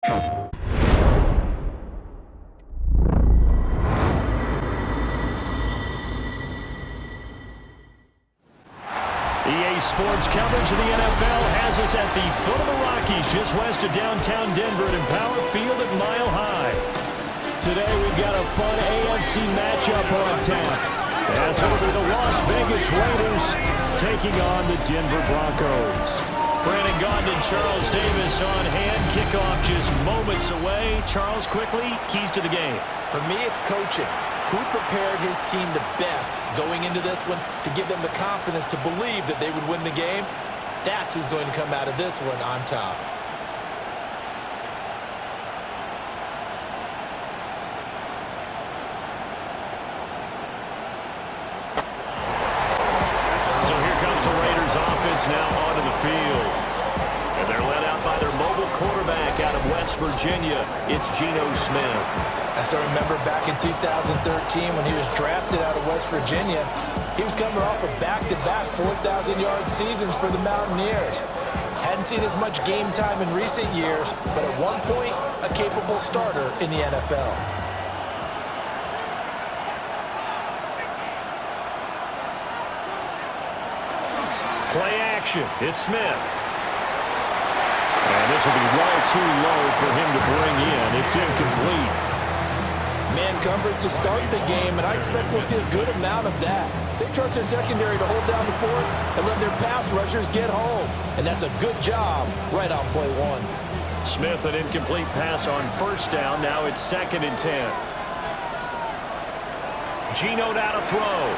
EA Sports coverage of the NFL has us at the foot of the Rockies, just west of downtown Denver at Empower Field at Mile High. Today we've got a fun AFC matchup on tap, as it'll be the Las Vegas Raiders taking on the Denver Broncos. Brandon Gaudin and Charles Davis on hand. Kickoff just moments away. Charles, quickly, keys to the game. For me, it's coaching. Who prepared his team the best going into this one to give them the confidence to believe that they would win the game? That's who's going to come out of this one on top. So here comes the Raiders offense now onto the field. And they're led out by their mobile quarterback out of West Virginia. It's Geno Smith. As I remember back in 2013 when he was drafted out of West Virginia, he was coming off of back-to-back 4,000-yard seasons for the Mountaineers. Hadn't seen as much game time in recent years, but at one point, a capable starter in the NFL. Play action. It's Smith. And this will be well too low for him to bring in. It's incomplete. Man coverage to start the game, and I expect we'll see a good amount of that. They trust their secondary to hold down the fort and let their pass rushers get home. And that's a good job right on play one. Smith, an incomplete pass on first down. Now it's 2nd and 10. Geno now to throw.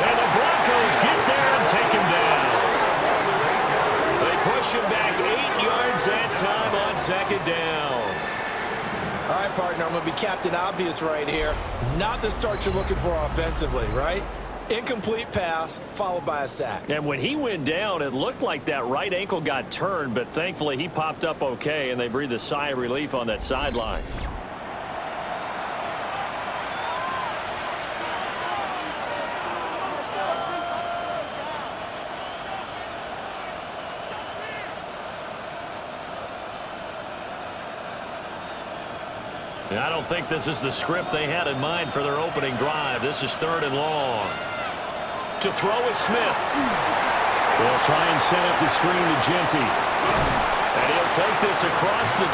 And the Broncos get there and take him down. They push him back 8 yards that time on 2nd down. All right, partner, I'm going to be Captain Obvious right here. Not the start you're looking for offensively, right? Incomplete pass, followed by a sack. And when he went down, it looked like that right ankle got turned, but thankfully he popped up okay, and they breathed a sigh of relief on that sideline. I don't think this is the script they had in mind for their opening drive. This is 3rd and long. To throw is Smith. They'll try and set up the screen to Genty. And he'll take this across the 25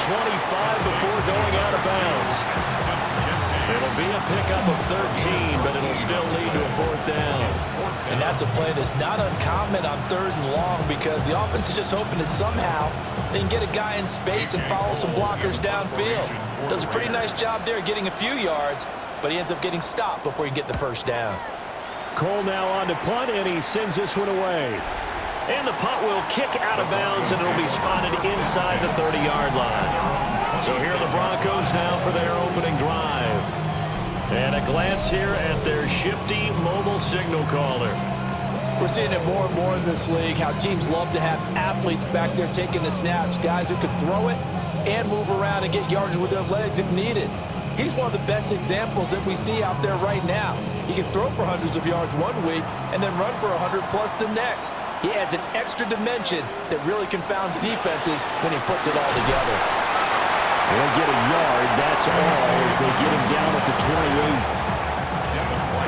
before going out of bounds. It'll be a pickup of 13, but it'll still lead to a 4th down. And that's a play that's not uncommon on 3rd and long because the offense is just hoping that somehow they can get a guy in space and follow some blockers downfield. Does a pretty nice job there getting a few yards, but he ends up getting stopped before he can get the 1st down. Cole now on to punt, and he sends this one away. And the punt will kick out of bounds, and it'll be spotted inside the 30-yard line. So here are the Broncos now for their opening drive. And a glance here at their shifty mobile signal caller. We're seeing it more and more in this league, how teams love to have athletes back there taking the snaps, guys who can throw it and move around and get yards with their legs if needed. He's one of the best examples that we see out there right now. He can throw for hundreds of yards one week and then run for 100+ the next. He adds an extra dimension that really confounds defenses when he puts it all together. They'll get a yard, that's all, as they get him down at the 28.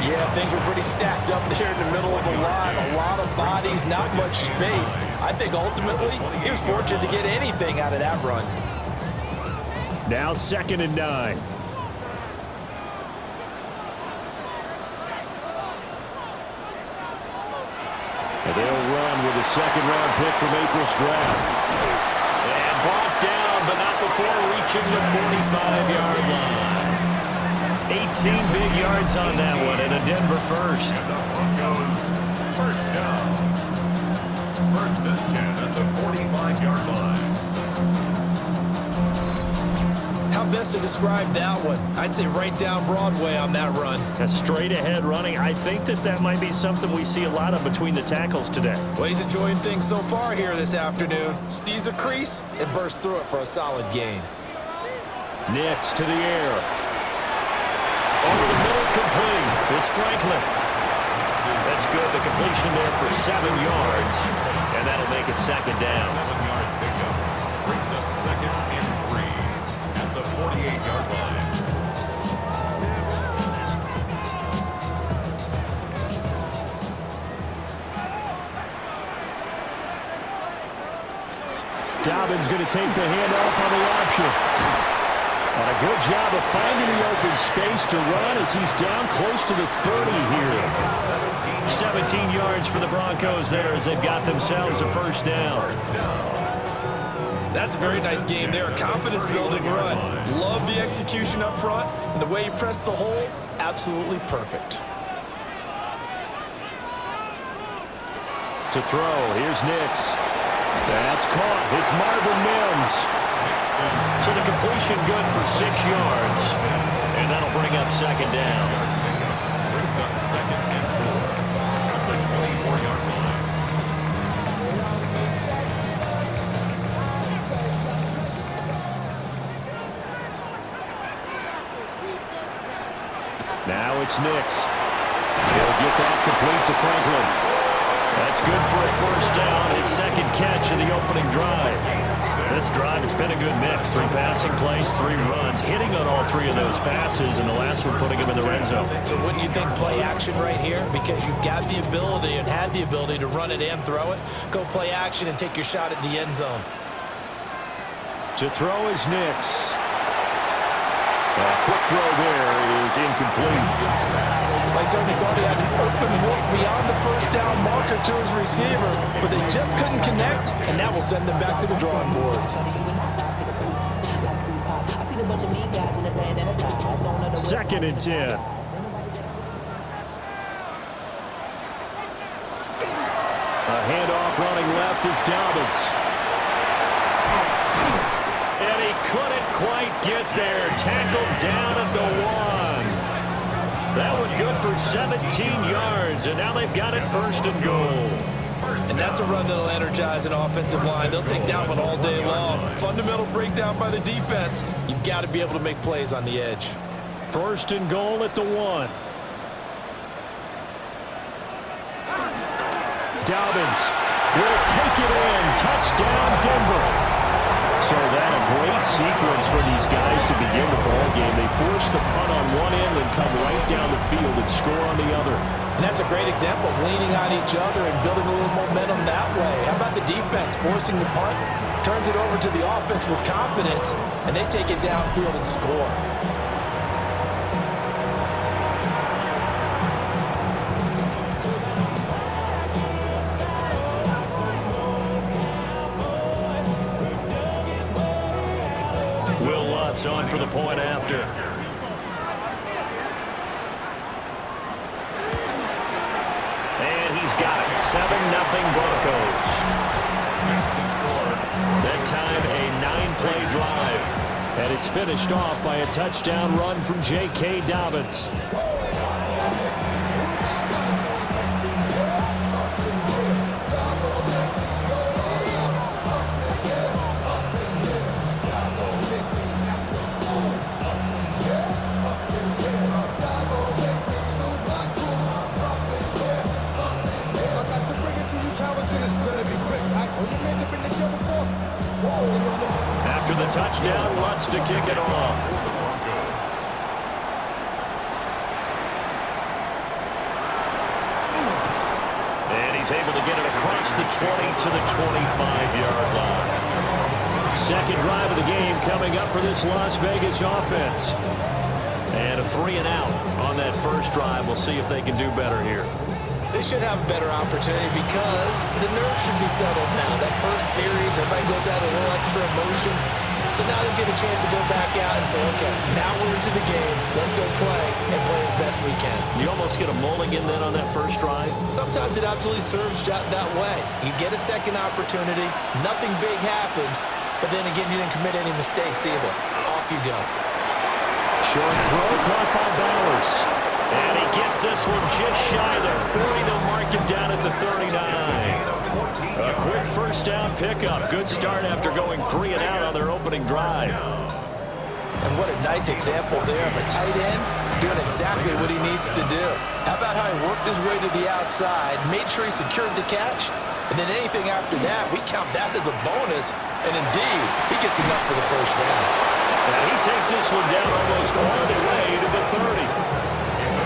Yeah, things were pretty stacked up there in the middle of the line. A lot of bodies, not much space. I think ultimately he was fortunate to get anything out of that run. Now 2nd and 9. And they'll run with a 2nd-round pick from April's draft. And brought down, but not before reaching the 45-yard line. 18 big yards on that one, and a Denver first. And the Broncos, 1st down. 1st and 10 at the 45-yard line. How best to describe that one? I'd say right down Broadway on that run. A straight-ahead running. I think that might be something we see a lot of between the tackles today. Well, he's enjoying things so far here this afternoon. Sees a crease and bursts through it for a solid gain. Next to the air. Over the middle, complete. It's Franklin. That's good. The completion there for 7 yards. And that'll make it 2nd down. 7-yard pickup. Dobbins going to take the handoff on the option. And a good job of finding the open space to run as he's down close to the 30 here. 17 yards for the Broncos there as they've got themselves a first down. That's a very nice game there. A confidence-building run. Love the execution up front. And the way he pressed the hole, absolutely perfect. To throw, here's Nix. That's caught. It's Marvin Mims. So the completion good for 6 yards. And that'll bring up second down. Brings up second and 4 at the 24-yard line. Now it's Nix. He'll get that complete to Franklin. That's good for a first down, his second catch of the opening drive. This drive, it's been a good mix. 3 passing plays, 3 runs, hitting on all 3 of those passes, and the last one putting him in the red zone. So wouldn't you think play action right here? Because you've got the ability and had the ability to run it and throw it. Go play action and take your shot at the end zone. To throw is Nix. A quick throw there is incomplete. They certainly thought he had an open look beyond the first down marker to his receiver, but they just couldn't connect, and that will send them back to the drawing board. Second and 10. A handoff running left is Dobbins. And he couldn't quite get there. Tackled down at the 1. That one good for 17 yards, and now they've got it first and goal. And that's a run that'll energize an offensive line. They'll take that one all day long. Fundamental breakdown by the defense. You've got to be able to make plays on the edge. First and goal at the 1. Dobbins will take it in. Touchdown, Denver. So that a great sequence for these guys to begin the ball game. They force the punt on one end and come right down the field and score on the other. And that's a great example of leaning on each other and building a little momentum that way. How about the defense forcing the punt, turns it over to the offense with confidence, and they take it downfield and score. On for the point after. And he's got it. 7-0 Broncos. That time a 9-play drive. And it's finished off by a touchdown run from J.K. Dobbins. After the touchdown, Lutz to kick it off. And he's able to get it across the 20 to the 25-yard line. Second drive of the game coming up for this Las Vegas offense. And a 3-and-out on that first drive. We'll see if they can do better here. They should have a better opportunity because the nerves should be settled now. That first series, everybody goes out a little extra emotion. So now they get a chance to go back out and say, okay, now we're into the game. Let's go play and play as best we can. You almost get a mulligan then on that first drive? Sometimes it absolutely serves that way. You get a second opportunity. Nothing big happened. But then again, you didn't commit any mistakes either. Off you go. Short throw caught by Bowers. And he gets this one just shy of the 40. They'll mark him down at the 39. A quick first down pickup. Good start after going 3-and-out on their opening drive. And what a nice example there of a tight end doing exactly what he needs to do. How about how he worked his way to the outside, made sure he secured the catch, and then anything after that, we count that as a bonus. And indeed, he gets enough for the first down. And he takes this one down almost all the way to the 30.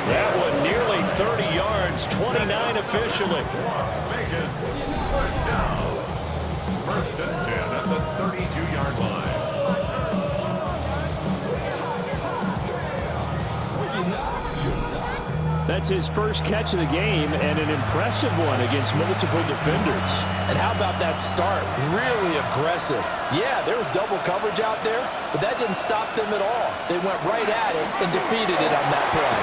That one nearly 30 yards, 29 officially. Las Vegas, first down. First and 10 at the 32-yard line. That's his first catch of the game, and an impressive one against multiple defenders. And how about that start? Really aggressive. Yeah, there was double coverage out there, but that didn't stop them at all. They went right at it and defeated it on that play.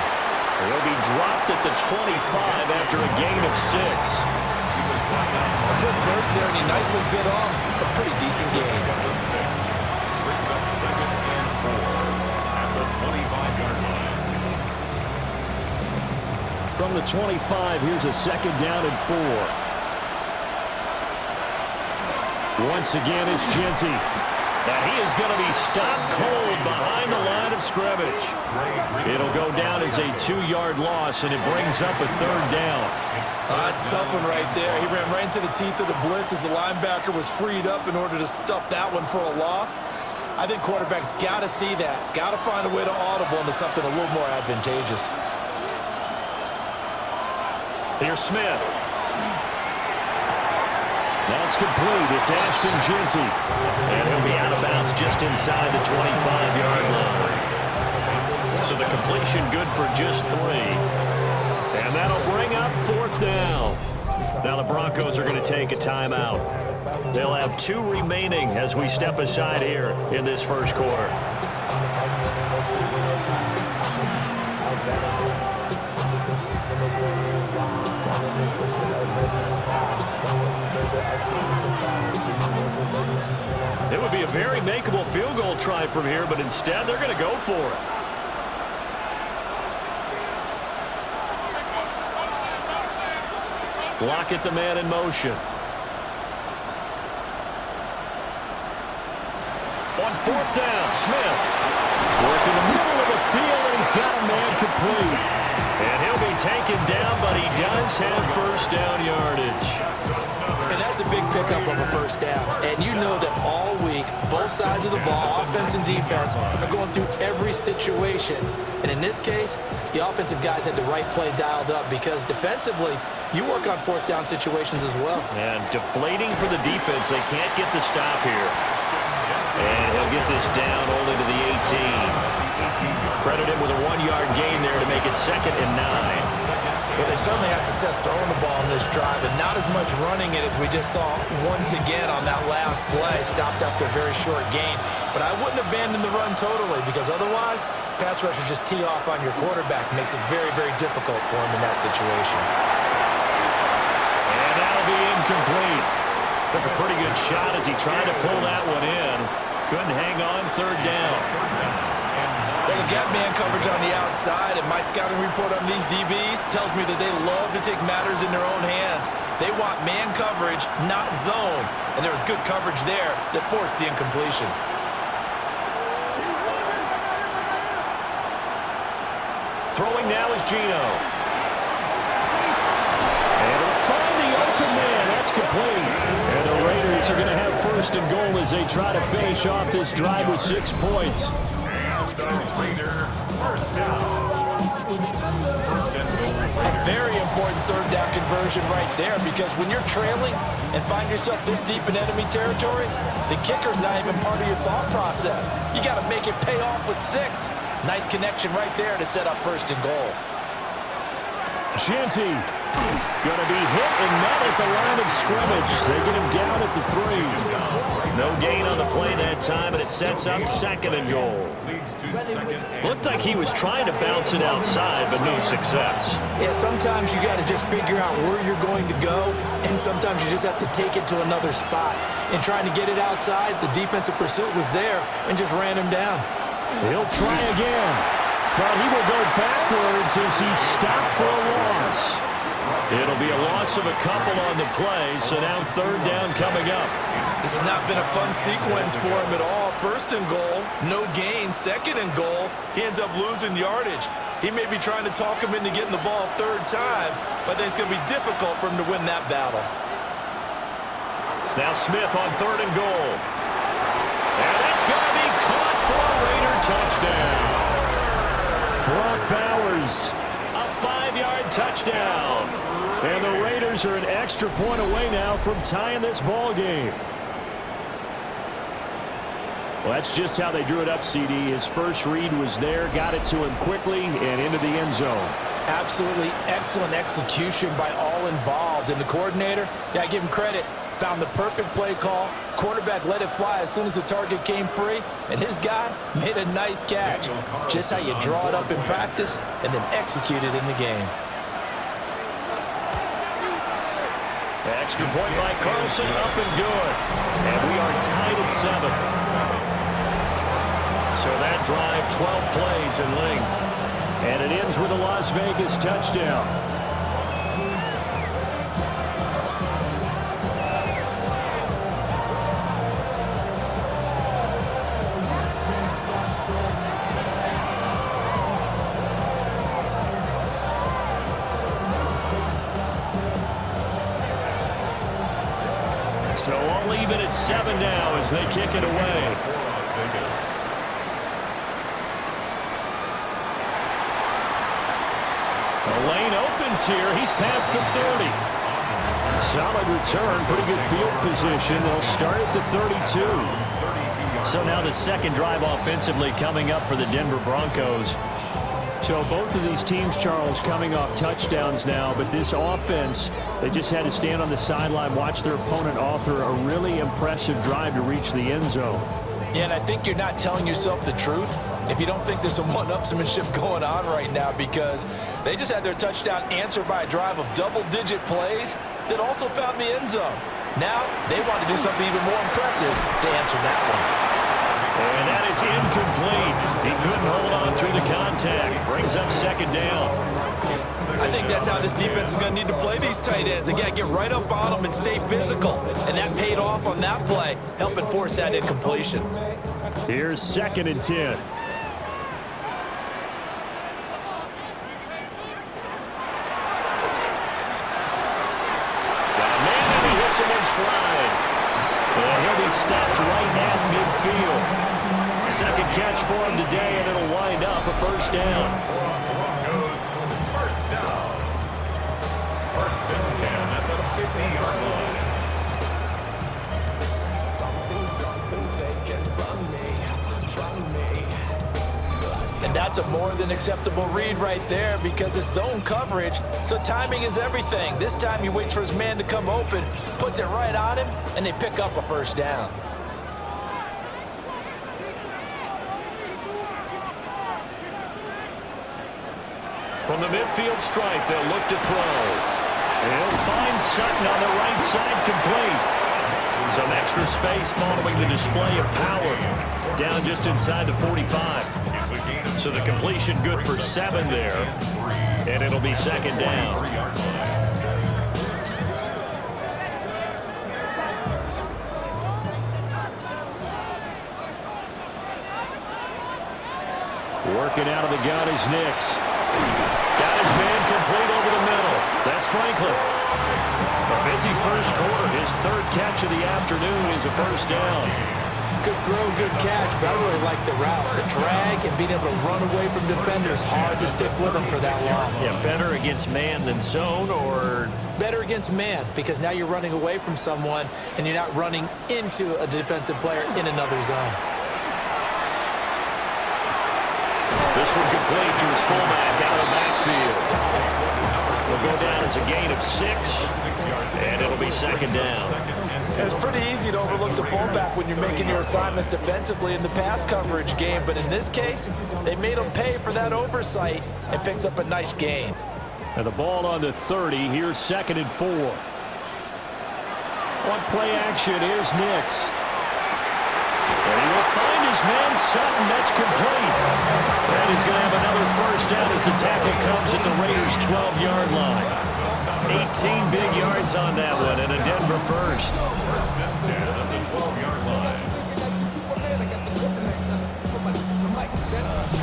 He'll be dropped at the 25 after a gain of 6. A good burst there, and he nicely bit off a pretty decent gain. Brings up 2nd and 4 at the 25-yard line. From the 25, here's a 2nd down and 4. Once again, it's Genty. And he is going to be stopped cold behind the line of scrimmage. It'll go down as a 2-yard loss, and it brings up a 3rd down. That's a tough one right there. He ran right into the teeth of the blitz as the linebacker was freed up in order to stuff that one for a loss. I think quarterbacks got to see that. Got to find a way to audible into something a little more advantageous. Here's Smith. That's complete. It's Ashton Genty. And he'll be out of bounds just inside the 25-yard line. So the completion good for just 3. And that'll bring up 4th down. Now the Broncos are going to take a timeout. They'll have 2 remaining as we step aside here in this first quarter. It would be a very makeable field goal try from here, but instead they're going to go for it. Lockett, the man in motion. On 4th down, Smith. Working the middle of the field, and he's got a man complete. And he'll be taken down, but he does have 1st down yardage. And that's a big pickup of a 1st down. And you know that all week, both sides of the ball, offense and defense, are going through every situation. And in this case, the offensive guys had the right play dialed up because defensively, you work on 4th down situations as well. And deflating for the defense. They can't get the stop here. And he'll get this down only to the 18. Credit him with a 1-yard gain there to make it 2nd and 9. Well, they certainly had success throwing the ball in this drive, and not as much running it as we just saw once again on that last play. Stopped after a very short gain. But I wouldn't abandon the run totally, because otherwise, pass rushers just tee off on your quarterback. Makes it very, very difficult for him in that situation. And that'll be incomplete. Took a pretty good shot as he tried to pull that one in. Couldn't hang on. 3rd down. Well, they've got man coverage on the outside, and my scouting report on these DBs tells me that they love to take matters in their own hands. They want man coverage, not zone. And there was good coverage there that forced the incompletion. Throwing now is Gino. And he'll find the open man. That's complete. And the Raiders are going to have 1st and goal as they try to finish off this drive with 6 points. Raider, 1st down. 1st and goal. A very important 3rd down conversion right there, because when you're trailing and find yourself this deep in enemy territory, the kicker's not even part of your thought process. You got to make it pay off with 6. Nice connection right there to set up 1st and goal. Genty going to be hit and met at the line of scrimmage. They get him down at the 3. No gain on the play that time, and it sets up 2nd and goal. Leads to 2nd and Looked like he was trying to bounce it outside, but no success. Yeah, sometimes you got to just figure out where you're going to go, and sometimes you just have to take it to another spot. In trying to get it outside, the defensive pursuit was there and just ran him down. He'll try again, but he will go backwards as he's stopped for a loss. It'll be a loss of a couple on the play, so now 3rd down coming up. This has not been a fun sequence for him at all. 1st and goal, no gain. 2nd and goal, he ends up losing yardage. He may be trying to talk him into getting the ball 3rd time, but I think it's going to be difficult for him to win that battle. Now Smith on 3rd and goal. And that's going to be caught for a Raider touchdown. Brock Bowers, a 5-yard touchdown. And the Raiders are an extra point away now from tying this ball game. Well, that's just how they drew it up, CD. His first read was there, got it to him quickly, and into the end zone. Absolutely excellent execution by all involved. And the coordinator, got to give him credit, found the perfect play call. Quarterback let it fly as soon as the target came free, and his guy made a nice catch. Just how you draw it up in practice and then execute it in the game. Extra point by Carlson, up and good. And we are tied at 7. So that drive, 12 plays in length. And it ends with a Las Vegas touchdown. So all even at 7 now as they kick it away. The lane opens here. He's past the 30. Solid return. Pretty good field position. They'll start at the 32. So now the second drive offensively coming up for the Denver Broncos. So both of these teams, Charles, coming off touchdowns now, but this offense, they just had to stand on the sideline, watch their opponent author a really impressive drive to reach the end zone. Yeah, and I think you're not telling yourself the truth if you don't think there's some one-upsmanship going on right now, because they just had their touchdown answered by a drive of double-digit plays that also found the end zone. Now they want to do something even more impressive to answer that one. And that is incomplete. He couldn't hold on through the contact. Brings up second down. I think that's how this defense is going to need to play these tight ends. Again, get right up on them and stay physical. And that paid off on that play, helping force that incompletion. Here's 2nd and 10. Got a man and he hits him in stride. And he'll be stopped right at midfield. Second catch for him today, and it'll wind up a first down. Broncos, first down. 1st and 10 at the 50-yard line. Something's taken from me. And that's a more than acceptable read right there, because it's zone coverage, so timing is everything. This time he waits for his man to come open, puts it right on him, and they pick up a first down. From the midfield stripe, they'll look to throw. And he'll find Sutton on the right side, complete. Some extra space following the display of power. Down just inside the 45. So the completion good for 7 there. And it'll be second down. Working out of the gun is Nix. Got his man complete over the middle. That's Franklin. A busy first quarter. His 3rd catch of the afternoon is a first down. Good throw, good catch, but I really like the route. The drag and being able to run away from defenders. Hard to stick with them for that long. Yeah, better against man than zone, or? Better against man, because now you're running away from someone and you're not running into a defensive player in another zone. This one complete to his fullback out of the backfield. Will go down as a gain of 6, and it'll be second down. It's pretty easy to overlook the fullback when you're making your assignments defensively in the pass coverage game, but in this case, they made him pay for that oversight and picks up a nice gain. And the ball on the 30. Here's 2nd and 4. On play action, here's Nix. And he will find his man Sutton. That's complete. And he's going to have another first down as the tackle comes at the Raiders' 12-yard line. 18 big yards on that one, and a Denver first. 1st and 10 at the 12-yard line.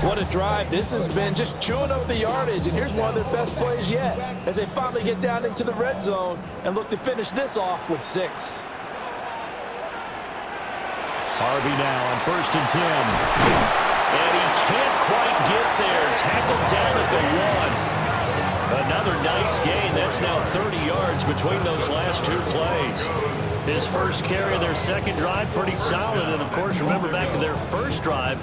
What a drive. This has been just chewing up the yardage, and here's one of their best plays yet as they finally get down into the red zone and look to finish this off with 6. Harvey now on 1st and 10. And he can't quite get there. Tackled down at the 1. Another nice gain. That's now 30 yards between those last two plays. His first carry of their second drive, pretty solid. And, of course, remember back to their first drive,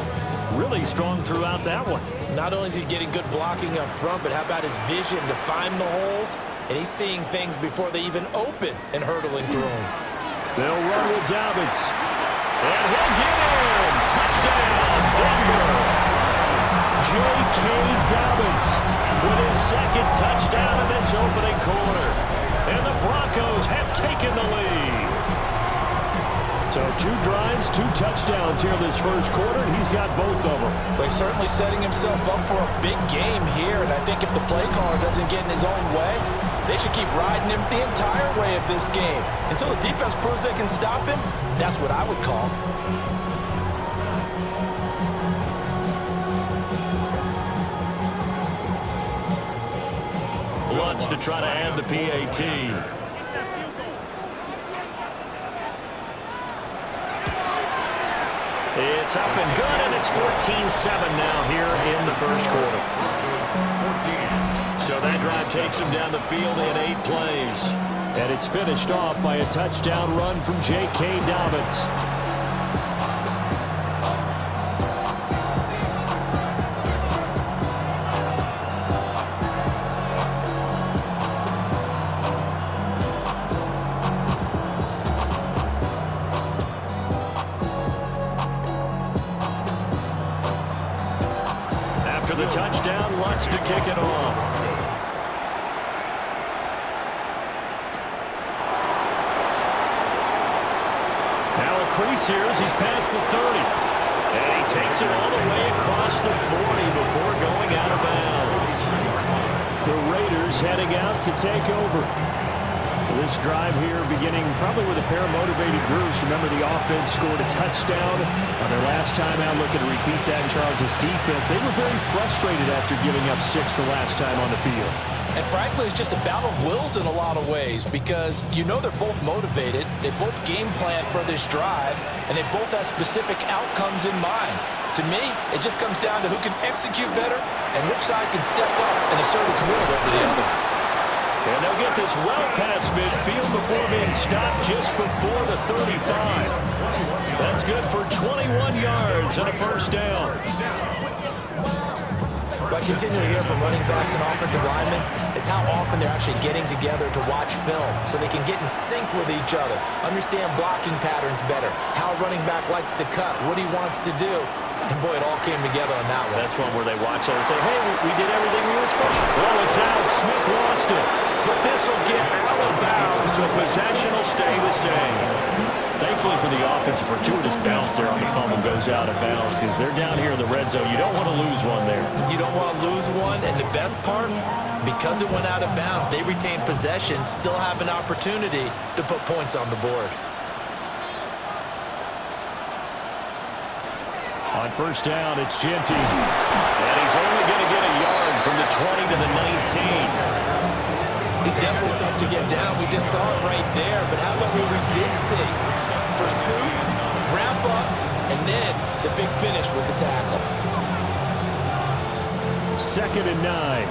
really strong throughout that one. Not only is he getting good blocking up front, but how about his vision to find the holes? And he's seeing things before they even open and hurdling through them. They'll run with Dobbins. And he'll get in. Touchdown, Denver. J.K. Dobbins with his second touchdown in this opening quarter. And the Broncos have taken the lead. So 2 drives, 2 touchdowns here this first quarter, and he's got both of them. But he's certainly setting himself up for a big game here, and I think if the play caller doesn't get in his own way, they should keep riding him the entire way of this game. Until the defense proves they can stop him, that's what I would call. Lutz to try to add the PAT. It's up and good, and it's 14-7 now here in the first quarter. So that drive takes him down the field in 8 plays. And it's finished off by a touchdown run from J.K. Dobbins. After the touchdown, Lutz to kick it off. Now a crease here as he's past the 30. And he takes it all the way across the 40 before going out of bounds. The Raiders heading out to take over. This drive here beginning probably with a pair of motivated groups. Remember, the offense scored a touchdown on their last time out. Looking to repeat that in Charles' defense. They were very frustrated after giving up 6 the last time on the field. And frankly, it's just a battle of wills in a lot of ways because you know they're both motivated, they both game plan for this drive, and they both have specific outcomes in mind. To me, it just comes down to who can execute better and which side can step up and assert its will over the other. And they'll get this well past midfield before being stopped just before the 35. That's good for 21 yards and a first down. What I continue to hear from running backs and offensive linemen is how often they're actually getting together to watch film so they can get in sync with each other, understand blocking patterns better, how a running back likes to cut, what he wants to do. And boy, it all came together on that one. That's one where they watch it and say, hey, we did everything we were supposed to. Well, it's out. Smith lost it. But this will get out of bounds, so possession will stay the same. Thankfully for the offense, a fortuitous bounce there on the fumble goes out of bounds because they're down here in the red zone. You don't want to lose one there. You don't want to lose one, and the best part, because it went out of bounds, they retain possession, still have an opportunity to put points on the board. On first down, it's Genty. And he's only going to get a yard from the 20 to the 19. He's definitely tough to get down. We just saw it right there. But how about what we did see? Pursuit, wrap up, and then the big finish with the tackle. 2nd and 9.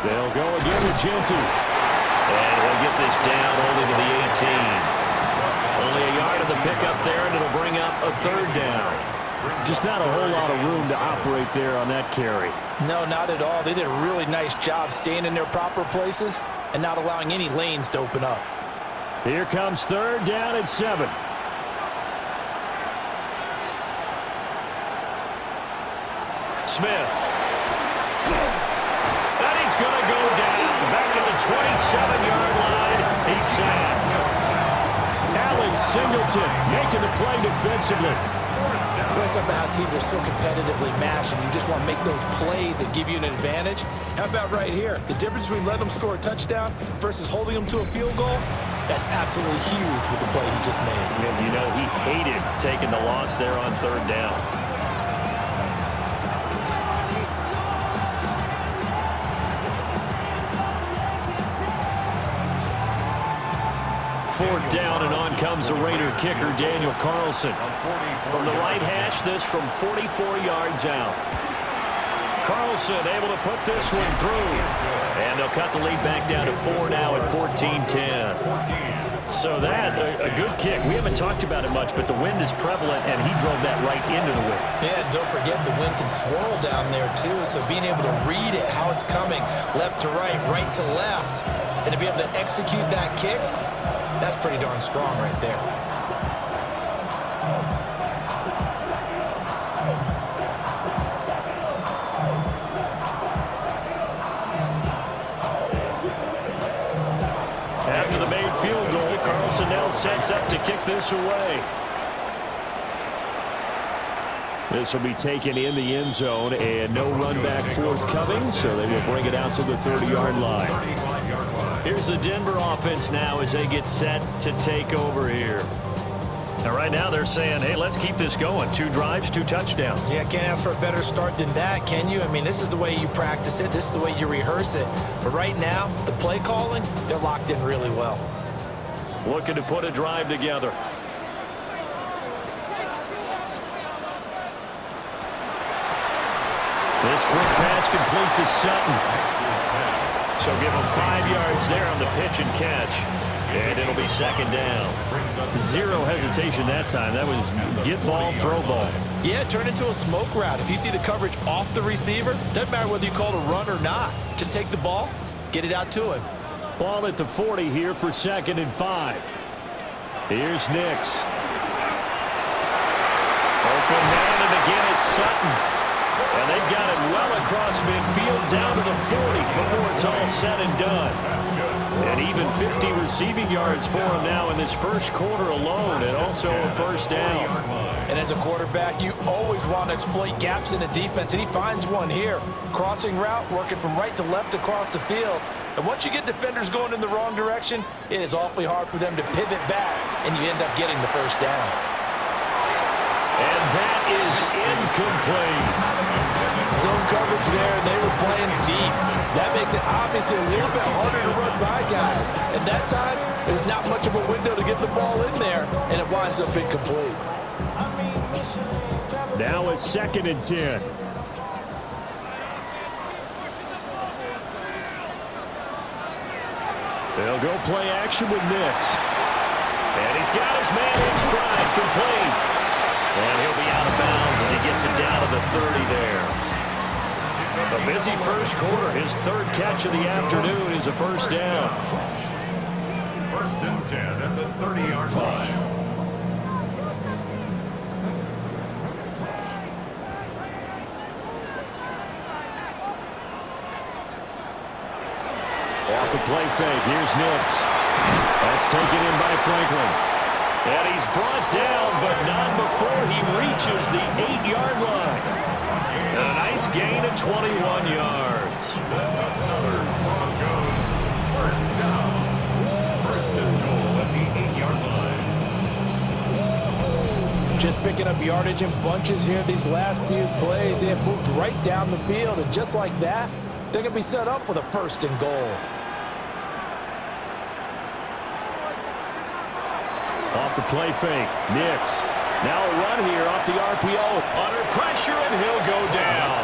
They'll go again with Genty. And he'll get this down only to the 18. Only a yard of the pickup there, and it'll bring up a 3rd down. Just not a whole lot of room to operate there on that carry. No, not at all. They did a really nice job staying in their proper places and not allowing any lanes to open up. Here comes 3rd down at 7. Smith. And he's going to go down back at the 27-yard line. He's sacked. Alex Singleton making the play defensively. We're talking about how teams are so competitively matched and you just want to make those plays that give you an advantage. How about right here? The difference between letting them score a touchdown versus holding them to a field goal, that's absolutely huge with the play he just made. And you know, he hated taking the loss there on 3rd down. 4th down, and on comes the Raider kicker, Daniel Carlson. From the right hash, this from 44 yards out. Carlson able to put this one through. And they'll cut the lead back down to 4 now at 14-10. So that, a good kick. We haven't talked about it much, but the wind is prevalent, and he drove that right into the wind. Yeah, and don't forget the wind can swirl down there, too. So being able to read it, how it's coming, left to right to left, and to be able to execute that kick, that's pretty darn strong right there. After the made field goal, Carlson now sets up to kick this away. This will be taken in the end zone, and no run back forthcoming, so they will bring it out to the 30-yard line. Here's the Denver offense now as they get set to take over here. Now, right now they're saying, hey, let's keep this going. 2 drives, 2 touchdowns. Yeah, can't ask for a better start than that, can you? I mean, this is the way you practice it. This is the way you rehearse it. But right now, the play calling, they're locked in really well. Looking to put a drive together. This quick pass complete to Sutton. So give him 5 yards there on the pitch and catch. And it'll be 2nd down. 0 hesitation that time. That was get ball, throw ball. Yeah, turn into a smoke route. If you see the coverage off the receiver, doesn't matter whether you call it a run or not. Just take the ball, get it out to him. Ball at the 40 here for 2nd and 5. Here's Nix. Open man, and again it's Sutton. And they've got it well across midfield down to the 40 before it's all said and done. And even 50 receiving yards for him now in this first quarter alone, and also a 1st down. And as a quarterback, you always want to exploit gaps in the defense, and he finds one here. Crossing route, working from right to left across the field. And once you get defenders going in the wrong direction, it is awfully hard for them to pivot back, and you end up getting the 1st down. And that is incomplete. Zone coverage there, and they were playing deep. That makes it obviously a little bit harder to run by guys. And that time, there's not much of a window to get the ball in there, and it winds up incomplete. Now a 2nd and 10. They'll go play action with Nix. And he's got his man in stride, complete. And he'll be out of bounds as he gets it down to the 30 there. A busy first quarter. His 3rd catch of the afternoon is a 1st down. 1st and 10 at the 30-yard line. Off the play fake. Here's Nix. That's taken in by Franklin. And he's brought down, but not before he reaches the 8-yard line. And a nice gain of 21 yards. Another Broncos 1st down. 1st and goal at the 8-yard line. Just picking up yardage in bunches here these last few plays. They have moved right down the field, and just like that, they're going to be set up with a 1st and goal. Off the play fake. Nix. Now a run here off the RPO. Under pressure, and he'll go down.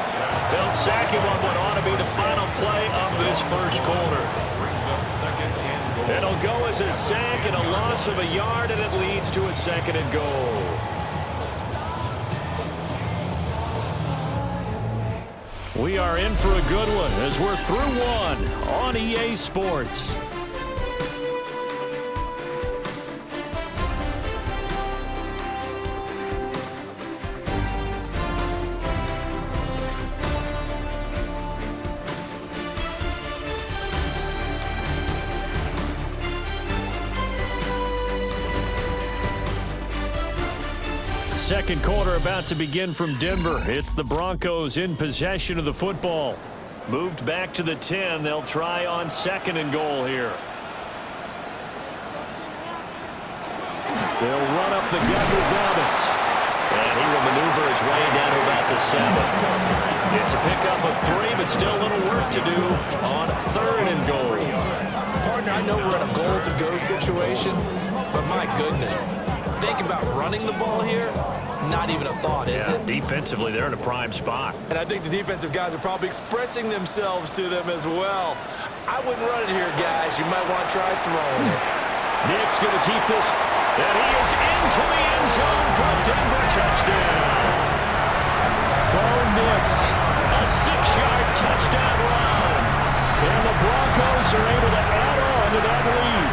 They'll sack him on what ought to be the final play of this first quarter. Brings up 2nd and goal. It'll go as a sack and a loss of a yard, and it leads to a 2nd and goal. We are in for a good one as we're through one on EA Sports. Second quarter about to begin from Denver. It's the Broncos in possession of the football. Moved back to the 10. They'll try on 2nd and goal here. They'll run up the gut with Dobbins. And he will maneuver his way down to about the 7. It's a pickup of 3, but still a little work to do on 3rd and goal. Partner, I know we're in a goal-to-go situation, but my goodness, think about running the ball here. Not even a thought, is it? Defensively, they're in a prime spot. And I think the defensive guys are probably expressing themselves to them as well. I wouldn't run it here, guys. You might want to try throwing it. Nick's going to keep this, and he is into the end zone for a Denver touchdown. Bo Nix, a 6-yard touchdown run. And the Broncos are able to add on to that lead.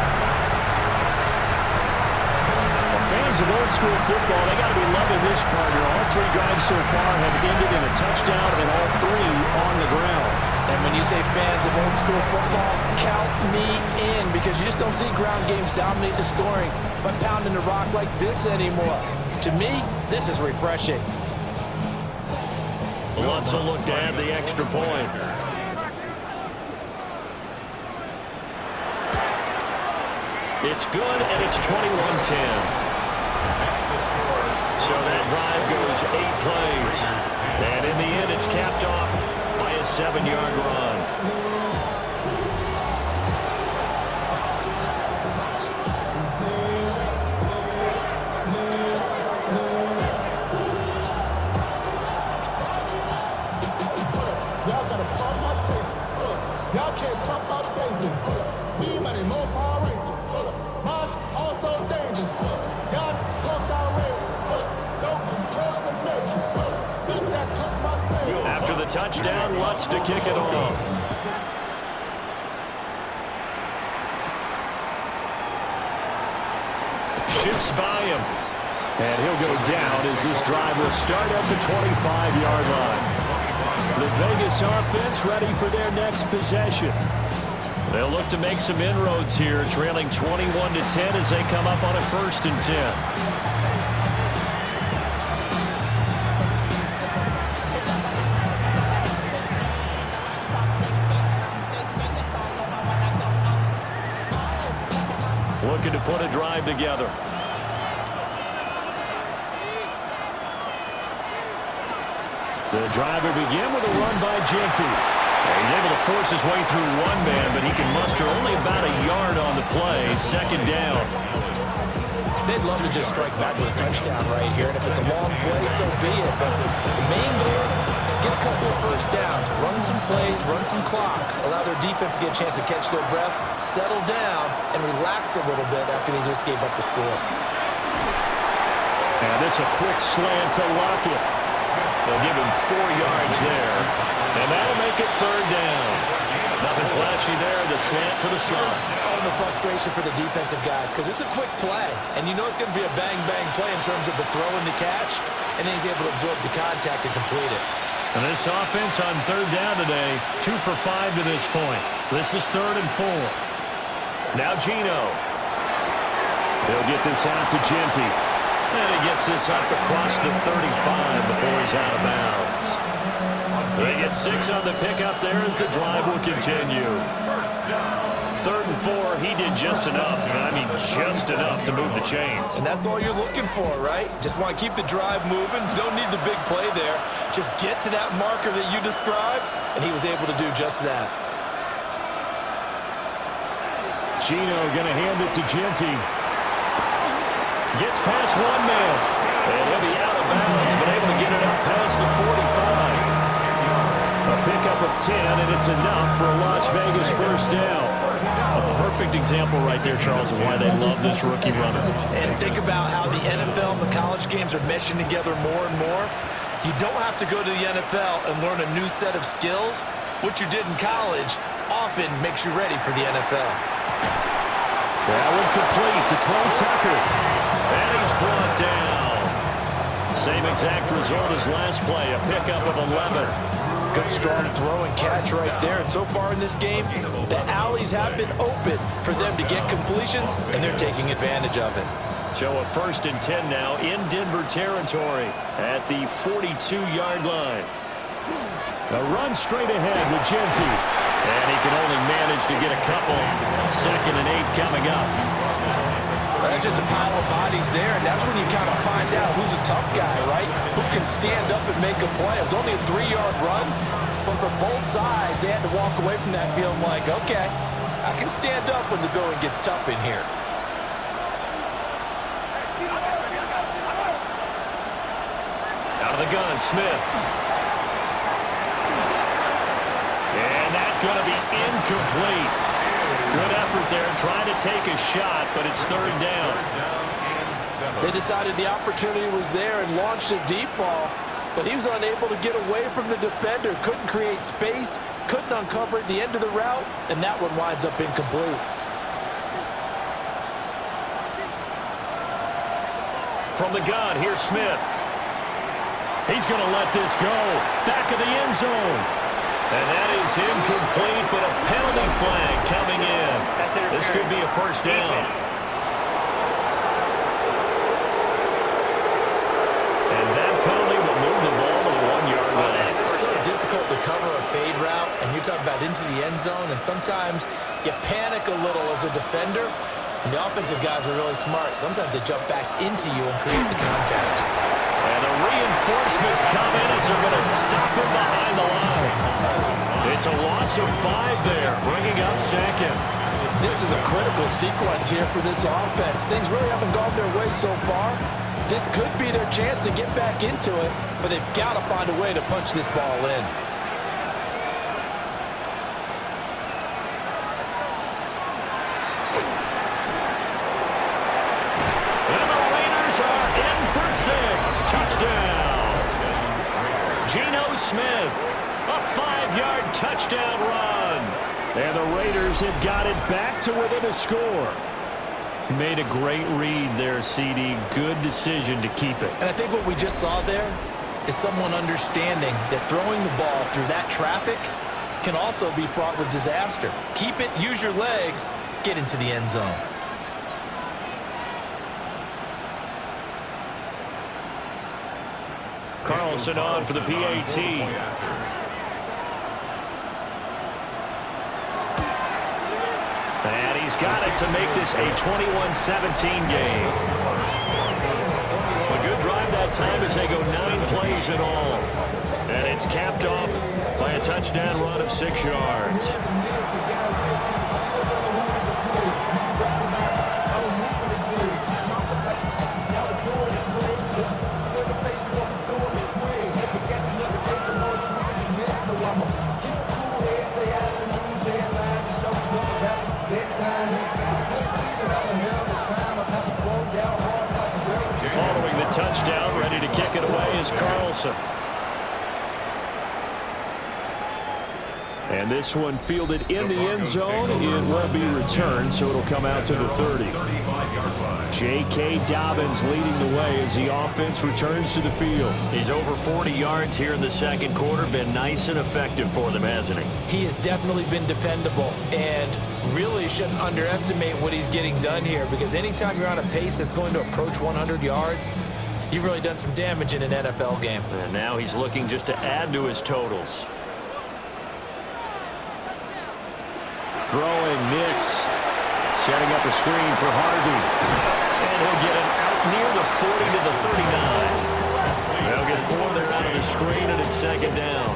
Fans of old-school football, they got to be loving this partner. All 3 drives so far have ended in a touchdown, and all 3 on the ground. And when you say fans of old-school football, count me in, because you just don't see ground games dominate the scoring by pounding the rock like this anymore. To me, this is refreshing. Let's look to add the extra point. It's good, and it's 21-10. So that drive goes 8 plays. And in the end, it's capped off by a 7-yard run. Y'all gotta pump my taste. Y'all can't talk about basic. We mighty more Power Rangers. Mine also dangerous. Y'all talk outrageous. Don't compare the nature. Think that took my taste. After the touchdown, Lutz to kick it off. Shifts by him. And he'll go down as this drive will start at the 25-yard line. The Vegas offense ready for their next possession. They'll look to make some inroads here, trailing 21-10 as they come up on a 1st and 10. Looking to put a drive together. The drive will begin with a run by Genty. He's able to force his way through 1 man, but he can muster only about a yard on the play. 2nd down. They'd love to just strike back with a touchdown right here, and if it's a long play, so be it. But the main goal, get a couple of 1st downs, run some plays, run some clock, allow their defense to get a chance to catch their breath, settle down, and relax a little bit after they just gave up the score. And this a quick slant to Lockett. They'll give him 4 yards there, and that'll make it 3rd down. Nothing flashy there, the slant to the slot. Oh, and the frustration for the defensive guys, because it's a quick play, and you know it's going to be a bang-bang play in terms of the throw and the catch, and then he's able to absorb the contact and complete it. And this offense on 3rd down today, 2 for 5 to this point. This is 3rd and 4. Now Gino. They'll get this out to Genty. And he gets this up across the 35 before he's out of bounds. They get 6 on the pickup there as the drive will continue. 3rd and 4, he did just enough. I mean, just enough to move the chains. And that's all you're looking for, right? Just want to keep the drive moving. You don't need the big play there. Just get to that marker that you described, and he was able to do just that. Gino going to hand it to Genty. Gets past 1 man. And he'll be out of bounds, but able to get it up past the 45. A pickup of 10, and it's enough for a Las Vegas 1st down. A perfect example right there, Charles, of why they love this rookie runner. And think about how the NFL and the college games are meshing together more and more. You don't have to go to the NFL and learn a new set of skills. What you did in college often makes you ready for the NFL. That one complete to Trey Tucker. And he's brought down. Same exact result as last play, a pickup of 11. Good strong throw and catch right there. And so far in this game, the alleys have been open for them to get completions, and they're taking advantage of it. So a 1st and 10 now in Denver territory at the 42-yard line. A run straight ahead with Genty. And he can only manage to get a couple. 2nd and 8 coming up. That's just a pile of bodies there, and that's when you kind of find out who's a tough guy, right? Who can stand up and make a play. It was only a 3-yard run, but for both sides, they had to walk away from that feeling like, okay, I can stand up when the going gets tough in here. Out of the gun, Smith. And that's going to be incomplete. Good effort there trying to take a shot, but it's third down. They decided the opportunity was there and launched a deep ball, but he was unable to get away from the defender. Couldn't create space, couldn't uncover at the end of the route, and that one winds up incomplete. From the gun, here's Smith. He's going to let this go. Back of the end zone. And that is incomplete, but a penalty flag coming in. This could be a first down. And that penalty will move the ball to the 1-yard line. So difficult to cover a fade route, and you're talking about into the end zone, and sometimes you panic a little as a defender, and the offensive guys are really smart. Sometimes they jump back into you and create the contact. And the reinforcements come in as they're going to stop him behind the line. It's a loss of 5 there, bringing up second. This is a critical sequence here for this offense. Things really haven't gone their way so far. This could be their chance to get back into it, but they've got to find a way to punch this ball in. And the Raiders are in for 6. Touchdown. Geno Smith, a 5-yard touchdown run. And the Raiders have got it back to within a score. Made a great read there, CD. Good decision to keep it. And I think what we just saw there is someone understanding that throwing the ball through that traffic can also be fraught with disaster. Keep it, use your legs, get into the end zone. Carlson on for the PAT. And he's got it to make this a 21-17 game. A good drive that time as they go 9 plays in all. And it's capped off by a touchdown run of 6 yards. Following the touchdown, ready to kick it away is Carlson. And this one fielded in the end zone. It will be returned, so it'll come out to the 30. J.K. Dobbins leading the way as the offense returns to the field. He's over 40 yards here in the second quarter. Been nice and effective for them, hasn't he? He has definitely been dependable, and really shouldn't underestimate what he's getting done here, because anytime you're on a pace that's going to approach 100 yards, you've really done some damage in an NFL game. And now he's looking just to add to his totals. Throwing Nix, setting up a screen for Harvey. And he'll get it out near the 40 to the 39. They'll get 4 there out of the screen, and it's second down.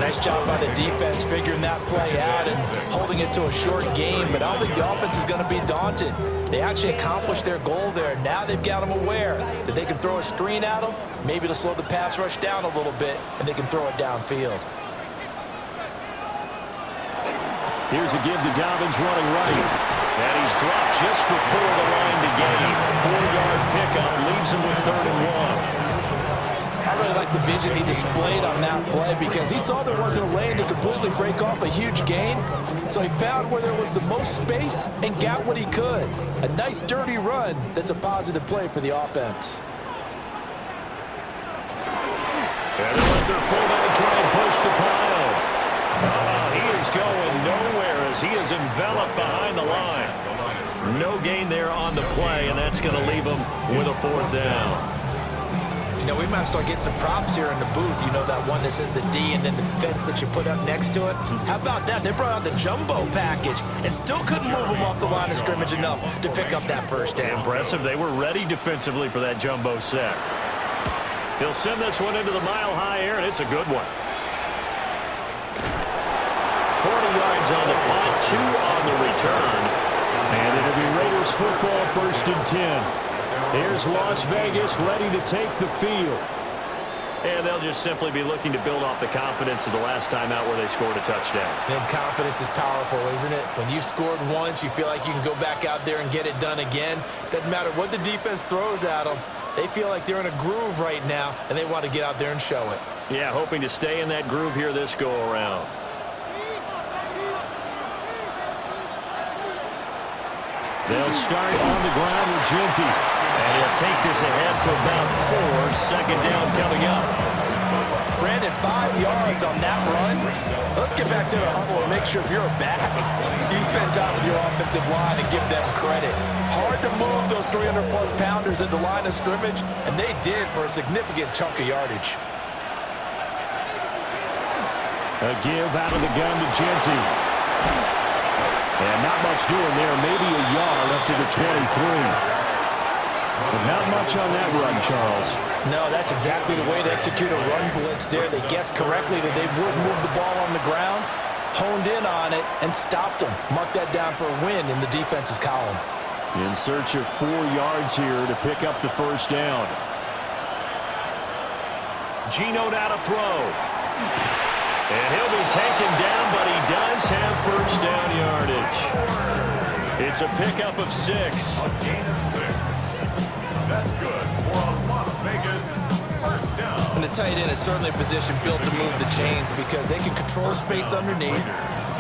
Nice job by the defense figuring that play out and holding it to a short game, but I don't think the offense is going to be daunted. They actually accomplished their goal there. Now they've got them aware that they can throw a screen at them, maybe to slow the pass rush down a little bit, and they can throw it downfield. Here's a give to Dobbins running right. And he's dropped just before the line to gain. 4-yard pickup leaves him with 3rd and 1. I really like the vision he displayed on that play, because he saw there wasn't a lane to completely break off a huge gain. So he found where there was the most space and got what he could. A nice dirty run that's a positive play for the offense. And they let their fullback try and push the pile. He is going nowhere as he is enveloped behind the line. No gain there on the play, and that's going to leave him with a 4th down. You know, we might start getting some props here in the booth. You know, that one that says the D and then the fence that you put up next to it? How about that? They brought out the jumbo package and still couldn't move him off the line of scrimmage enough to pick up that first down. Impressive. They were ready defensively for that jumbo set. He'll send this one into the mile-high air, and it's a good one. 40 yards on the punt, 2 on the return. And it'll be Raiders football, 1st and 10. Here's Las Vegas ready to take the field. And they'll just simply be looking to build off the confidence of the last time out where they scored a touchdown. And confidence is powerful, isn't it? When you've scored once, you feel like you can go back out there and get it done again. Doesn't matter what the defense throws at them. They feel like they're in a groove right now, and they want to get out there and show it. Yeah, hoping to stay in that groove here this go-around. They'll start on the ground with Ginty. And he'll take this ahead for about 4. 2nd down coming up. Brandon, 5 yards on that run. Let's get back to the huddle and make sure you're back. You spend time with your offensive line and give them credit. Hard to move those 300-plus pounders at the line of scrimmage, and they did for a significant chunk of yardage. A give out of the gun to Ginty. And not much doing there. Maybe a yard up to the 23. But not much on that run, Charles. No, that's exactly the way to execute a run blitz there. They guessed correctly that they would move the ball on the ground, honed in on it, and stopped them. Mark that down for a win in the defense's column. In search of 4 yards here to pick up the 1st down. Geno now to throw. And he'll be taken down, but he does have 1st down yardage. It's a pickup of 6. A gain of 6. That's good for a Las Vegas 1st down. And the tight end is certainly a position built to move the chains because they can control space underneath.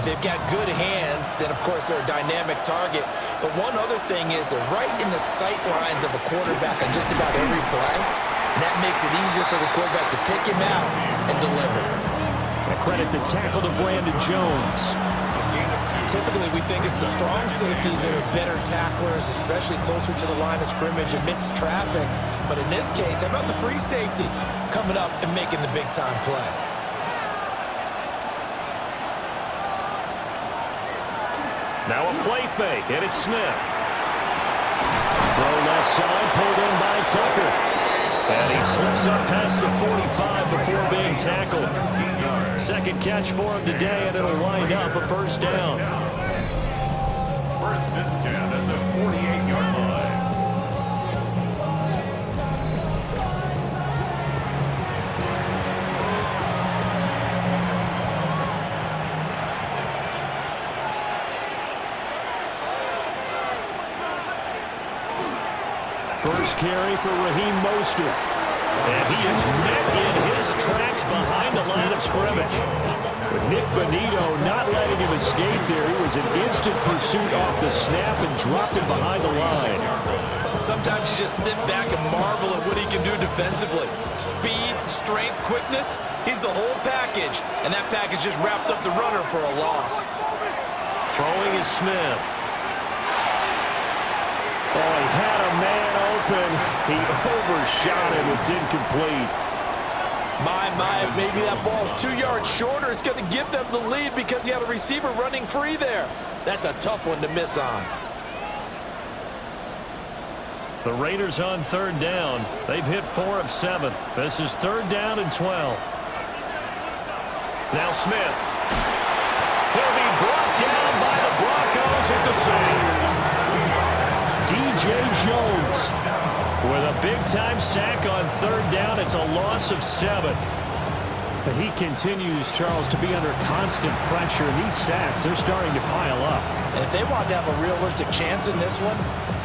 If they've got good hands, then of course they're a dynamic target. But one other thing is they're right in the sight lines of a quarterback on just about every play. And that makes it easier for the quarterback to pick him out and deliver. A credit the tackle to Brandon Jones. Typically, we think it's the strong safeties that are better tacklers, especially closer to the line of scrimmage amidst traffic. But in this case, how about the free safety coming up and making the big-time play? Now a play fake, and it's Smith. Throw left side, pulled in by Tucker. And he slips up past the 45 before being tackled. 2nd catch for him today, and it'll wind up a 1st down. 1st and 10 at the 48-yard line. First carry for Raheem Mostert. And he is met in his tracks behind the line of scrimmage. But Nick Bonito not letting him escape there. He was in instant pursuit off the snap and dropped him behind the line. Sometimes you just sit back and marvel at what he can do defensively. Speed, strength, quickness, he's the whole package. And that package just wrapped up the runner for a loss. Throwing is Smith. Oh, he had a man open. He overshot him. It's incomplete. My, maybe that ball's 2 yards shorter. It's going to give them the lead because he had a receiver running free there. That's a tough one to miss on. The Raiders on 3rd down. They've hit 4 of 7. This is 3rd down and 12. Now Smith. He'll be brought down by the Broncos. It's a save. DJ Jones with a big-time sack on 3rd down. It's a loss of 7. But he continues, Charles, to be under constant pressure. And these sacks, they're starting to pile up. And if they want to have a realistic chance in this one,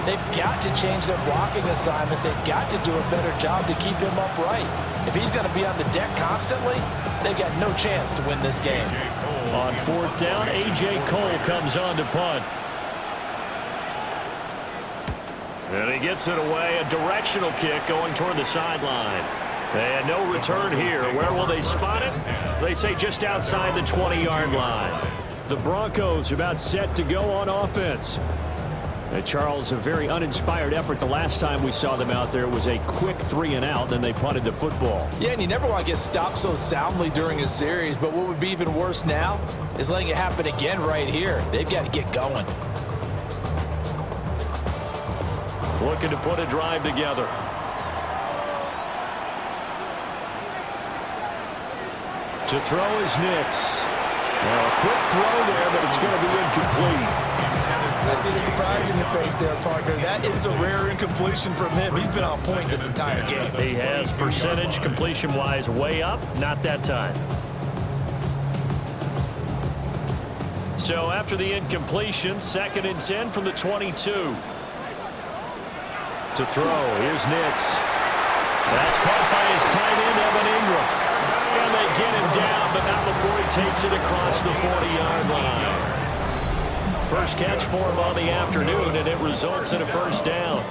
they've got to change their blocking assignments. They've got to do a better job to keep him upright. If he's going to be on the deck constantly, they've got no chance to win this game. On 4th down, A.J. Cole comes on to punt. And he gets it away, a directional kick going toward the sideline. And no return here. Where will they spot it? They say just outside the 20-yard line. The Broncos are about set to go on offense. Charles, a very uninspired effort the last time we saw them out there was a quick 3-and-out, then they punted the football. Yeah, and you never want to get stopped so soundly during a series, but what would be even worse now is letting it happen again right here. They've got to get going. Looking to put a drive together. To throw is Nix. Well, a quick throw there, but it's going to be incomplete. see the surprise in your face there, partner. That is a rare incompletion from him. He's been on point this entire game. He has percentage completion-wise way up, not that time. So after the incompletion, 2nd and 10 from the 22. To throw, here's Nix. That's caught by his tight end, Evan Ingram. And they get him down, but not before he takes it across the 40-yard line. First catch for him on the afternoon, and it results in a first down.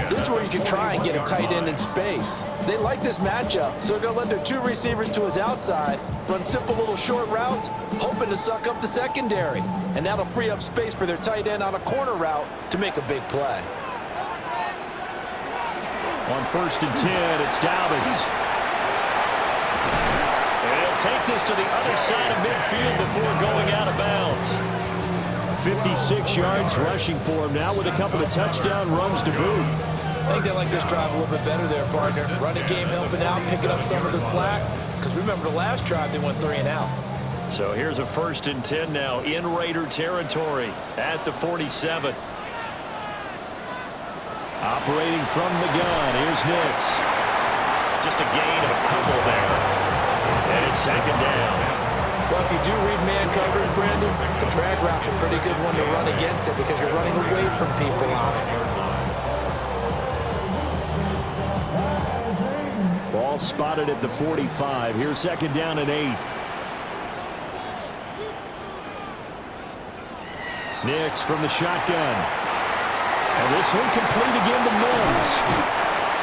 This is where you can try and get a tight end in space. They like this matchup, so they're going to let their 2 receivers to his outside, run simple little short routes, hoping to suck up the secondary. And that'll free up space for their tight end on a corner route to make a big play. On 1st and 10, it's Dobbins. And he'll take this to the other side of midfield before going out of bounds. 56 yards rushing for him now with a couple of touchdown runs to boot. I think they like this drive a little bit better there, partner. Running game helping out, picking up some of the slack. Because remember the last drive, they went 3 and out. So here's a 1st and 10 now in Raider territory at the 47. Operating from the gun, here's Nix. Just a gain of a couple there. And it's 2nd down. Well, if you do read man coverage, Brandon, the drag route's a pretty good one to run against it because you're running away from people on it. Ball spotted at the 45. Here's 2nd down and 8. Nix from the shotgun. And this one complete again to Mills.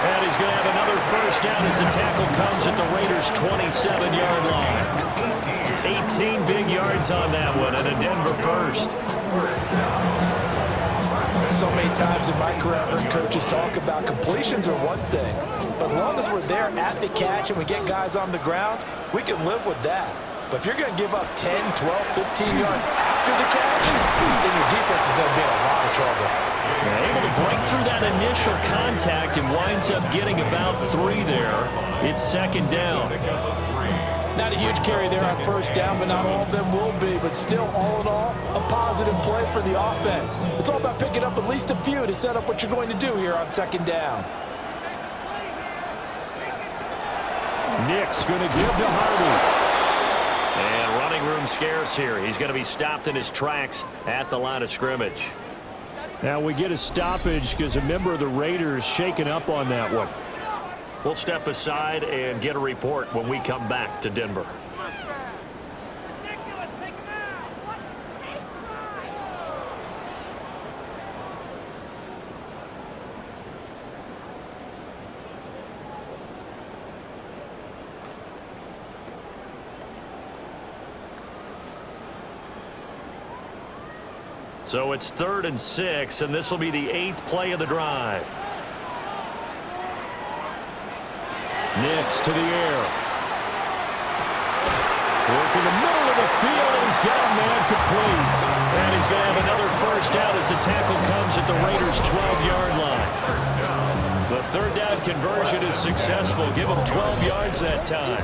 And he's going to have another first down as the tackle comes at the Raiders' 27-yard line. 18 big yards on that one, and a Denver first. So many times in my career, I've heard coaches talk about completions are one thing. But as long as we're there at the catch and we get guys on the ground, we can live with that. But if you're going to give up 10, 12, 15 yards after the catch, then your defense is going to be in a lot of trouble. Able to break through that initial contact and winds up getting about 3 there. It's 2nd down. Not a huge carry there on first down, but not all of them will be. But still, all in all, a positive play for the offense. It's all about picking up at least a few to set up what you're going to do here on 2nd down. Nix going to give to Harvey. And running room scarce here. He's going to be stopped in his tracks at the line of scrimmage. Now we get a stoppage because a member of the Raiders shaken up on that one. We'll step aside and get a report when we come back to Denver. So it's 3rd and 6, and this will be the 8th play of the drive. Nix to the air. Working the middle of the field, and he's got a man complete. And he's going to have another first down as the tackle comes at the Raiders' 12-yard line. The 3rd down conversion is successful. Give him 12 yards that time.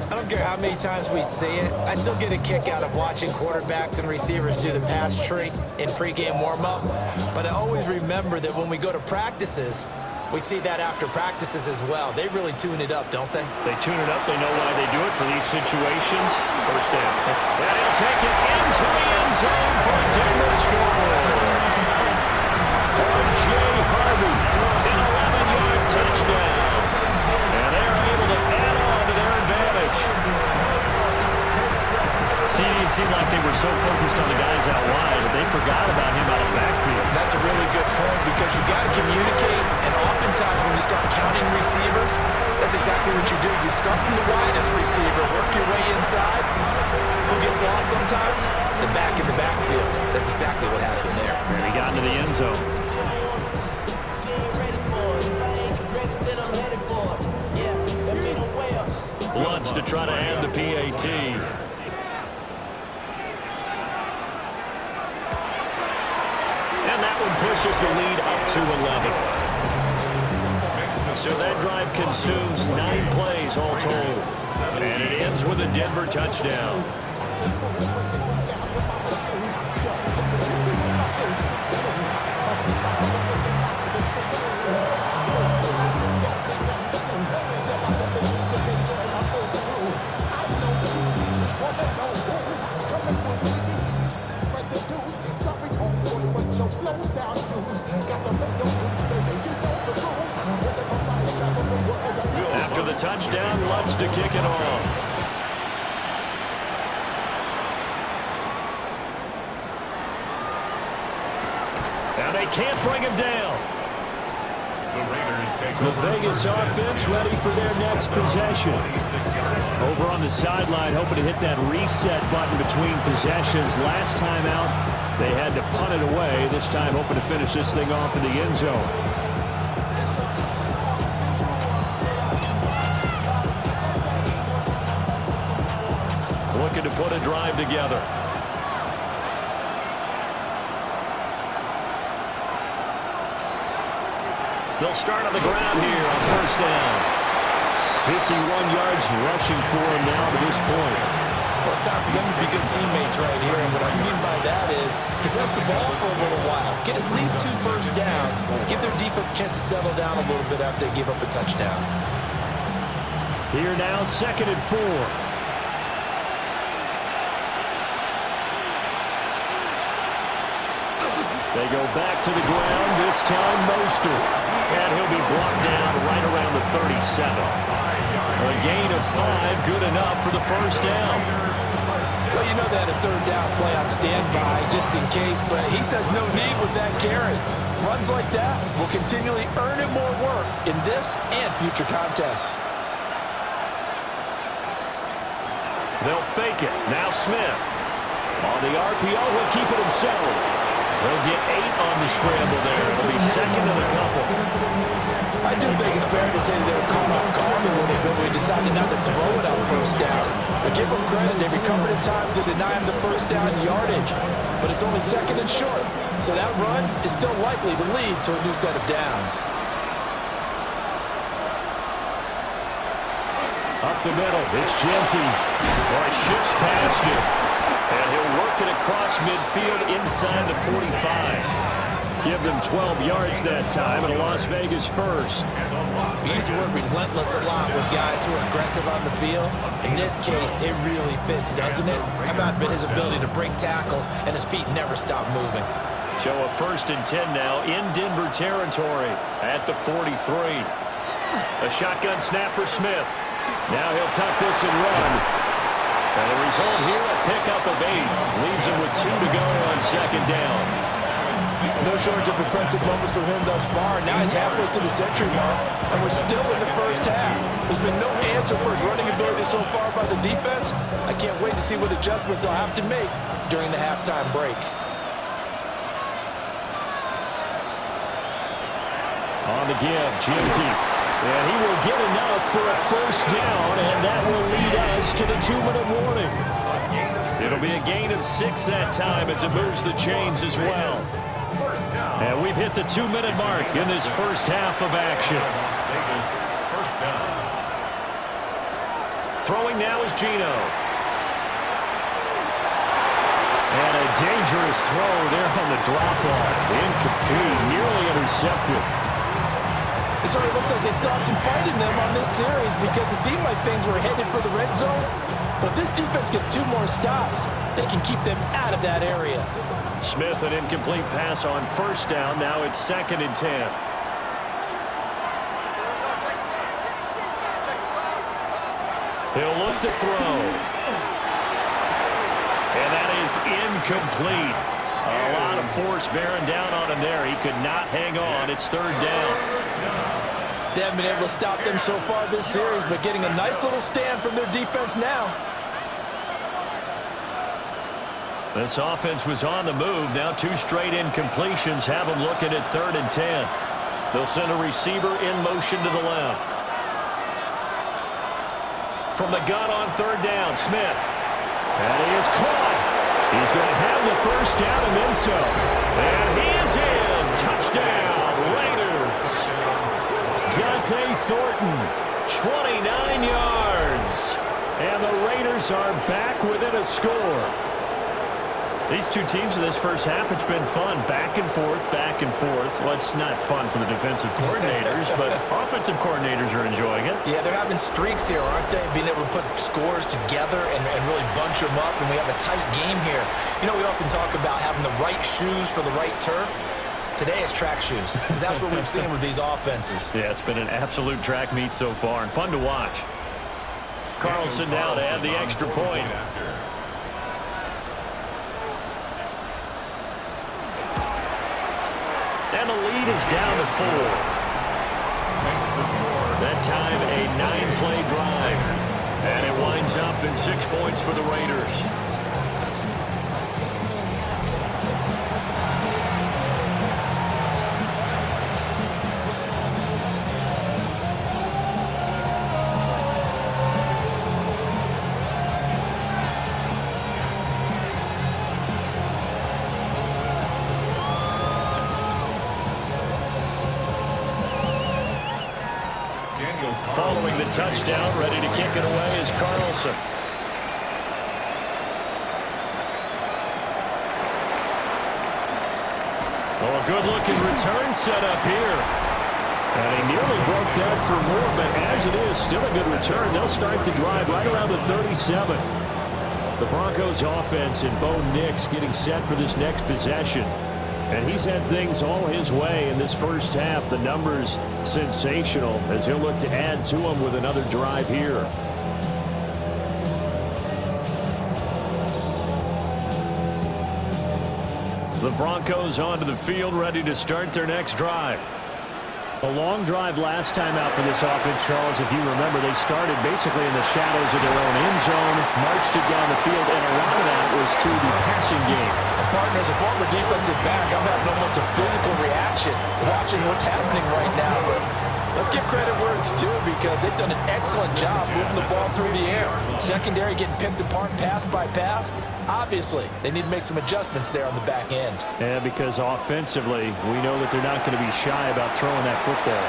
I don't care how many times we see it. I still get a kick out of watching quarterbacks and receivers do the pass tree in pregame warm-up. But I always remember that when we go to practices, we see that after practices as well. They really tune it up, don't they? They tune it up. They know why they do it for these situations. First down. And he'll take it into the end zone for a Denver score. R.J. Harvey, an 11-yard touchdown. And they're able to add on to their advantage. See, it seemed like they were so focused on the guys out wide that they forgot about him out of the backfield. That's a really good point because you got to communicate, and oftentimes when you start counting receivers, that's exactly what you do. You start from the widest receiver, work your way inside. Who gets lost sometimes? The back in the backfield. That's exactly what happened there. And he got into the end zone. Lutz to try to add the PAT. And that one pushes the lead up to 11. So that drive consumes 9 plays all told. And it ends with a Denver touchdown. touchdown. Lutz to kick it off. Now they can't bring him down. The Vegas offense ready for their next possession. Over on the sideline, hoping to hit that reset button between possessions. Last time out, they had to punt it away. This time, hoping to finish this thing off in the end zone. Looking to put a drive together. They'll start on the ground here on first down. 51 yards rushing for him now to this point. Well, it's time for them to be good teammates right here. And what I mean by that is possess the ball for a little while. Get at least 2 first downs. Give their defense a chance to settle down a little bit after they give up a touchdown. Here now, 2nd and 4. They go back to the ground, this time Mostert. And he'll be brought down right around the 37. A gain of 5, good enough for the first down. Well, you know they had a 3rd down play on standby just in case, but he says no need with that carry. Runs like that will continually earn him more work in this and future contests. They'll fake it. Now Smith. On the RPO, he'll keep it himself. They'll get 8 on the scramble there. It'll be 2nd and a couple. I do think it's fair to say they were caught off guard a little bit when we decided not to throw it on first down. But give them credit, they recovered in time to deny him the first down yardage. But it's only 2nd and short, so that run is still likely to lead to a new set of downs. Up the middle, it's Genty. Boy, shifts past him. And he'll work it across midfield inside the 45. Give them 12 yards that time, and a Las Vegas first. We use the word relentless a lot with guys who are aggressive on the field. In this case, it really fits, doesn't it? How about his ability to break tackles and his feet never stop moving? So a 1st and 10 now in Denver territory at the 43. A shotgun snap for Smith. Now he'll tuck this and run. And the result here, a pickup of 8. Leaves him with 2 to go on 2nd down. No shortage of impressive moments for him thus far. Now he's halfway to the century mark, and we're still in the first half. There's been no answer for his running ability so far by the defense. I can't wait to see what adjustments they'll have to make during the halftime break. On the give, Genty. And he will get enough for a first down, and that will lead us to the 2-minute warning. It'll be a gain of 6 that time as it moves the chains as well. And we've hit the 2-minute mark in this first half of action. Throwing now is Geno. And a dangerous throw there on the drop-off. Incomplete, nearly intercepted. It sort of looks like they still have some fight in them on this series because it seemed like things were headed for the red zone. But if this defense gets 2 more stops, they can keep them out of that area. Smith, an incomplete pass on first down. Now it's 2nd and 10. He'll look to throw. And that is incomplete. A lot of force bearing down on him there. He could not hang on. It's 3rd down. They haven't been able to stop them so far this series, but getting a nice little stand from their defense now. This offense was on the move. Now 2 straight incompletions have them looking at 3rd and 10. They'll send a receiver in motion to the left. From the gun on 3rd down, Smith. And he is caught. He's going to have the first down and then some. And he is in. Touchdown, Raiders. Dante Thornton, 29 yards. And the Raiders are back within a score. These two teams in this first half, it's been fun. Back and forth, back and forth. Well, it's not fun for the defensive coordinators, but offensive coordinators are enjoying it. Yeah, they're having streaks here, aren't they? Being able to put scores together and really bunch them up, and we have a tight game here. You know, we often talk about having the right shoes for the right turf. today is track shoes. That's what we've seen with these offenses. Yeah, it's been an absolute track meet so far and fun to watch. Carlson now to add the extra point. And the lead is down to 4. That time a 9-play drive. And it winds up in 6 points for the Raiders. Following the touchdown, ready to kick it away is Carlson. Oh, a good-looking return set up here. And he nearly broke that for more, but as it is, still a good return. They'll start the drive right around the 37. The Broncos offense and Bo Nix getting set for this next possession. And he's had things all his way in this first half. The numbers sensational as he'll look to add to them with another drive here. The Broncos onto the field, ready to start their next drive. A long drive last time out for this offense, Charles. If you remember, they started basically in the shadows of their own end zone, marched it down the field, and a lot of that was through the passing game. Partners, a former defensive back, I'm having almost a physical reaction watching what's happening right now. But let's give credit where it's due because they've done an excellent job moving the ball through the air. Secondary getting picked apart pass by pass. Obviously, they need to make some adjustments there on the back end. Yeah, because offensively, we know that they're not going to be shy about throwing that football.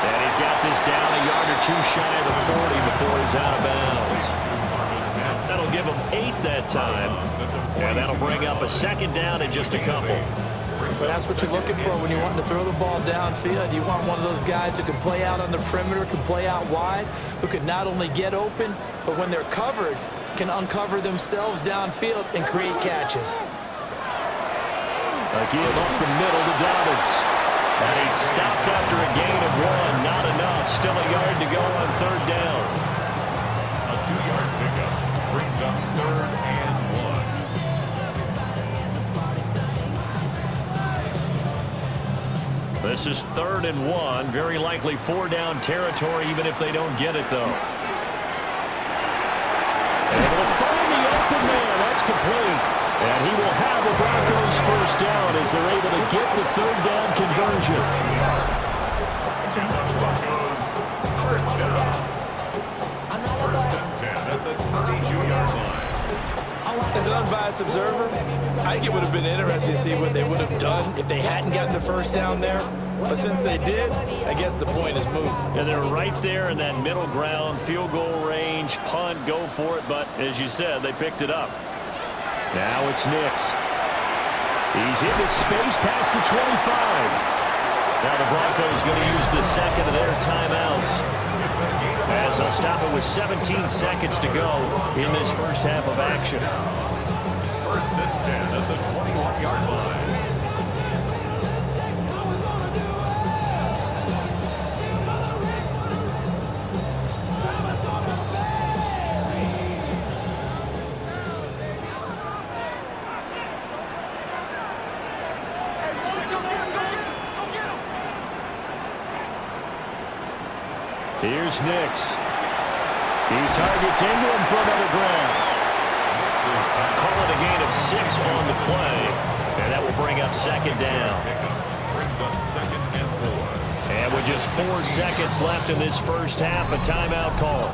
And he's got this down a yard or two shy of the 40 before he's out of bounds. That'll give him 8 that time. And that'll bring up a second down and just a couple. But that's what you're looking for when you're wanting to throw the ball downfield. You want one of those guys who can play out on the perimeter, can play out wide, who can not only get open, but when they're covered, can uncover themselves downfield and create catches. A give up the middle to Dobbins. And he's stopped after a gain of 1. Not enough. Still a yard to go on third down. A 2-yard pickup brings up 3rd and 1. This is 3rd and 1. Very likely 4-down territory, even if they don't get it, though. And will find the open man. That's complete. And he will have the Broncos first down as they're able to get the 3rd down conversion. And the Broncos first down. 1st and 10 at the 32-yard line. As an unbiased observer, I think it would have been interesting to see what they would have done if they hadn't gotten the first down there. But since they did, I guess the point is moot. And they're right there in that middle ground, field goal range, punt, go for it. But as you said, they picked it up. Now it's Nix. He's into space past the 25. Now the Broncos going to use the second of their timeouts, as they'll stop it with 17 seconds to go in this first half of action. 1st and 10 at the 21-yard line. Here's Nix. He targets into him for another grab. Call it a gain of 6 on the play. And that will bring up 2nd down. Brings up 2nd and 4. And with just 4 seconds left in this first half, a timeout call.